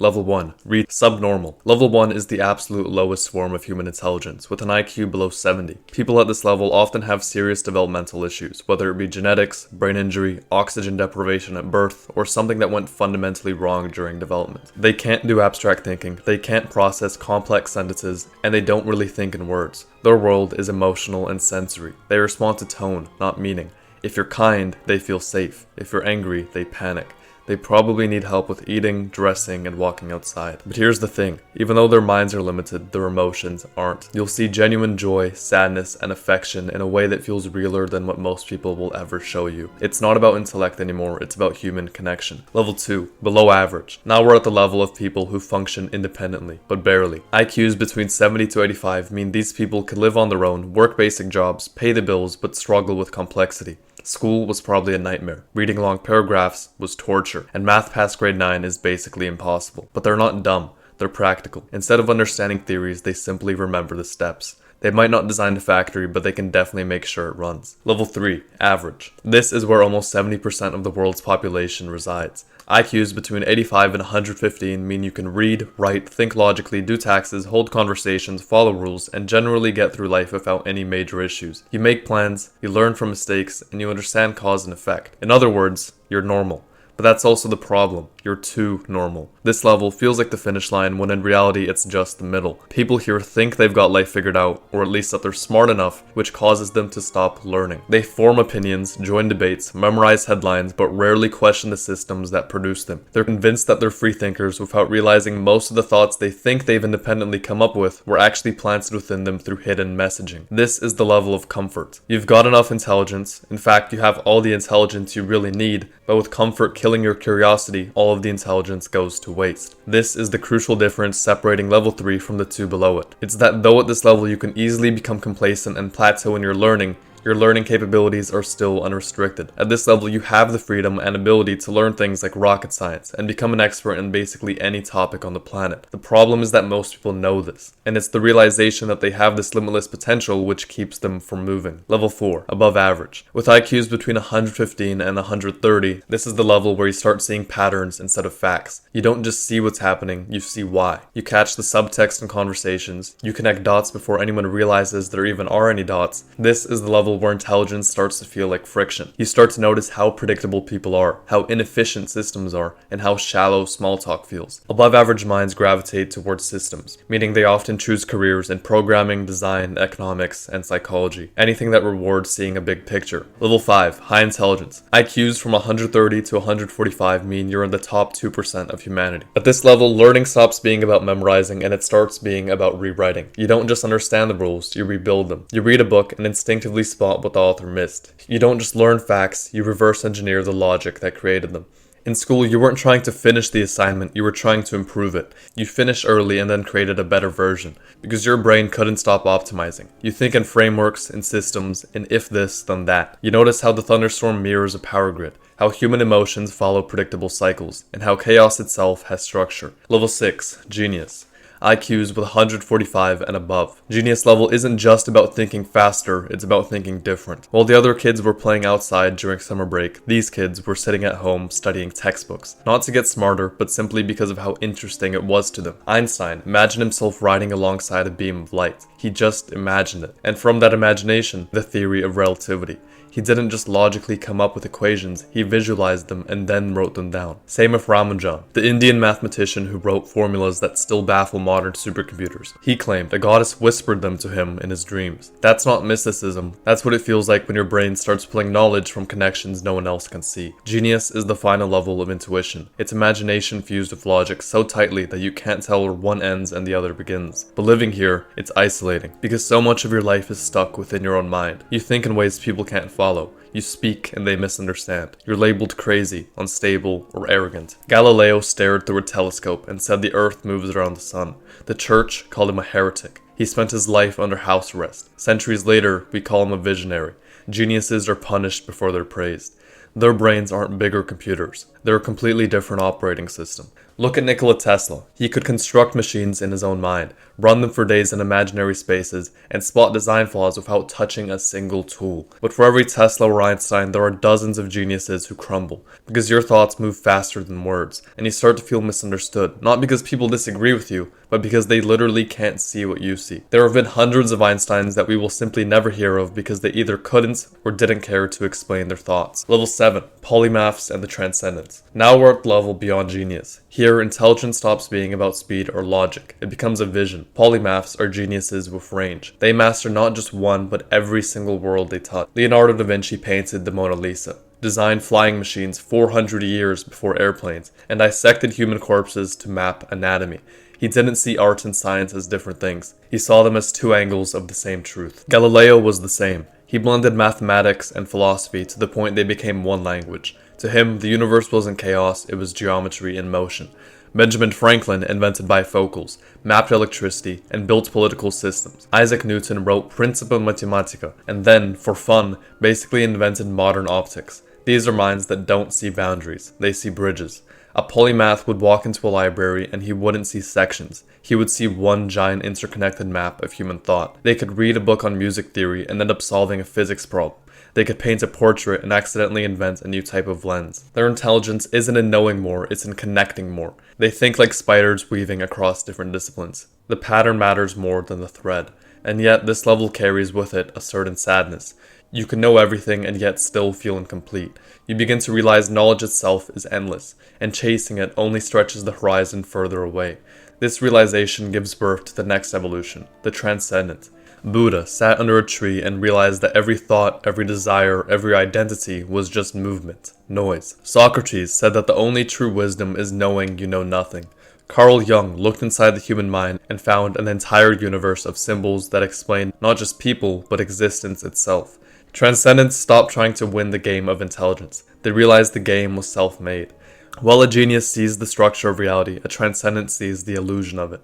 Level 1. Read subnormal. Level 1 is the absolute lowest form of human intelligence, with an IQ below 70. People at this level often have serious developmental issues, whether it be genetics, brain injury, oxygen deprivation at birth, or something that went fundamentally wrong during development. They can't do abstract thinking, they can't process complex sentences, and they don't really think in words. Their world is emotional and sensory. They respond to tone, not meaning. If you're kind, they feel safe. If you're angry, they panic. They probably need help with eating, dressing, and walking outside. But here's the thing, even though their minds are limited, their emotions aren't. You'll see genuine joy, sadness, and affection in a way that feels realer than what most people will ever show you. It's not about intellect anymore, it's about human connection. Level 2, below average. Now we're at the level of people who function independently, but barely. IQs between 70 to 85 mean these people can live on their own, work basic jobs, pay the bills, but struggle with complexity. School was probably a nightmare. Reading long paragraphs was torture, and math past grade 9 is basically impossible. But they're not dumb, they're practical. Instead of understanding theories, they simply remember the steps. They might not design the factory, but they can definitely make sure it runs. Level 3, average. This is where almost 70% of the world's population resides. IQs between 85 and 115 mean you can read, write, think logically, do taxes, hold conversations, follow rules, and generally get through life without any major issues. You make plans, you learn from mistakes, and you understand cause and effect. In other words, you're normal. But that's also the problem. You're too normal. This level feels like the finish line when in reality it's just the middle. People here think they've got life figured out, or at least that they're smart enough, which causes them to stop learning. They form opinions, join debates, memorize headlines, but rarely question the systems that produce them. They're convinced that they're free thinkers without realizing most of the thoughts they think they've independently come up with were actually planted within them through hidden messaging. This is the level of comfort. You've got enough intelligence. In fact, you have all the intelligence you really need, but with comfort killing your curiosity, all of the intelligence goes to waste. This is the crucial difference separating level 3 from the two below it. It's that though at this level you can easily become complacent and plateau in your learning capabilities are still unrestricted. At this level, you have the freedom and ability to learn things like rocket science and become an expert in basically any topic on the planet. The problem is that most people know this, and it's the realization that they have this limitless potential which keeps them from moving. Level 4, above average. With IQs between 115 and 130, this is the level where you start seeing patterns instead of facts. You don't just see what's happening, you see why. You catch the subtext in conversations, you connect dots before anyone realizes there even are any dots. This is the level where intelligence starts to feel like friction. You start to notice how predictable people are, how inefficient systems are, and how shallow small talk feels. Above average minds gravitate towards systems, meaning they often choose careers in programming, design, economics, and psychology. Anything that rewards seeing a big picture. Level 5, high intelligence. IQs from 130 to 145 mean you're in the top 2% of humanity. At this level, learning stops being about memorizing and it starts being about rewriting. You don't just understand the rules, you rebuild them. You read a book and instinctively spot what the author missed. You don't just learn facts, you reverse engineer the logic that created them. In school, you weren't trying to finish the assignment, you were trying to improve it. You finished early and then created a better version, because your brain couldn't stop optimizing. You think in frameworks, in systems, in if this, then that. You notice how the thunderstorm mirrors a power grid, how human emotions follow predictable cycles, and how chaos itself has structure. Level 6, genius. IQs with 145 and above. Genius level isn't just about thinking faster, it's about thinking different. While the other kids were playing outside during summer break, these kids were sitting at home studying textbooks. Not to get smarter, but simply because of how interesting it was to them. Einstein imagined himself riding alongside a beam of light. He just imagined it. And from that imagination, the theory of relativity. He didn't just logically come up with equations, he visualized them and then wrote them down. Same with Ramanujan, the Indian mathematician who wrote formulas that still baffle modern supercomputers. He claimed a goddess whispered them to him in his dreams. That's not mysticism, that's what it feels like when your brain starts pulling knowledge from connections no one else can see. Genius is the final level of intuition. It's imagination fused with logic so tightly that you can't tell where one ends and the other begins. But living here, it's isolating, because so much of your life is stuck within your own mind. You think in ways people can't follow. You speak and they misunderstand. You're labeled crazy, unstable, or arrogant. Galileo stared through a telescope and said the earth moves around the sun. The church called him a heretic. He spent his life under house arrest. Centuries later, we call him a visionary. Geniuses are punished before they're praised. Their brains aren't bigger computers. They're a completely different operating system. Look at Nikola Tesla. He could construct machines in his own mind, run them for days in imaginary spaces, and spot design flaws without touching a single tool. But for every Tesla or Einstein, there are dozens of geniuses who crumble, because your thoughts move faster than words, and you start to feel misunderstood, not because people disagree with you, but because they literally can't see what you see. There have been hundreds of Einsteins that we will simply never hear of because they either couldn't or didn't care to explain their thoughts. Level 7. Polymaths and the Transcendence. Now we're at the level beyond genius. Here, intelligence stops being about speed or logic. It becomes a vision. Polymaths are geniuses with range. They master not just one, but every single world they touch. Leonardo da Vinci painted the Mona Lisa, designed flying machines 400 years before airplanes, and dissected human corpses to map anatomy. He didn't see art and science as different things. He saw them as two angles of the same truth. Galileo was the same. He blended mathematics and philosophy to the point they became one language. To him, the universe wasn't chaos, it was geometry in motion. Benjamin Franklin invented bifocals, mapped electricity, and built political systems. Isaac Newton wrote Principia Mathematica, and then, for fun, basically invented modern optics. These are minds that don't see boundaries, they see bridges. A polymath would walk into a library and he wouldn't see sections. He would see one giant interconnected map of human thought. They could read a book on music theory and end up solving a physics problem. They could paint a portrait and accidentally invent a new type of lens. Their intelligence isn't in knowing more, it's in connecting more. They think like spiders weaving across different disciplines. The pattern matters more than the thread. And yet, this level carries with it a certain sadness. You can know everything and yet still feel incomplete. You begin to realize knowledge itself is endless, and chasing it only stretches the horizon further away. This realization gives birth to the next evolution, the transcendent. Buddha sat under a tree and realized that every thought, every desire, every identity was just movement, noise. Socrates said that the only true wisdom is knowing you know nothing. Carl Jung looked inside the human mind and found an entire universe of symbols that explain not just people, but existence itself. Transcendents stopped trying to win the game of intelligence. They realized the game was self-made. While a genius sees the structure of reality, a transcendent sees the illusion of it.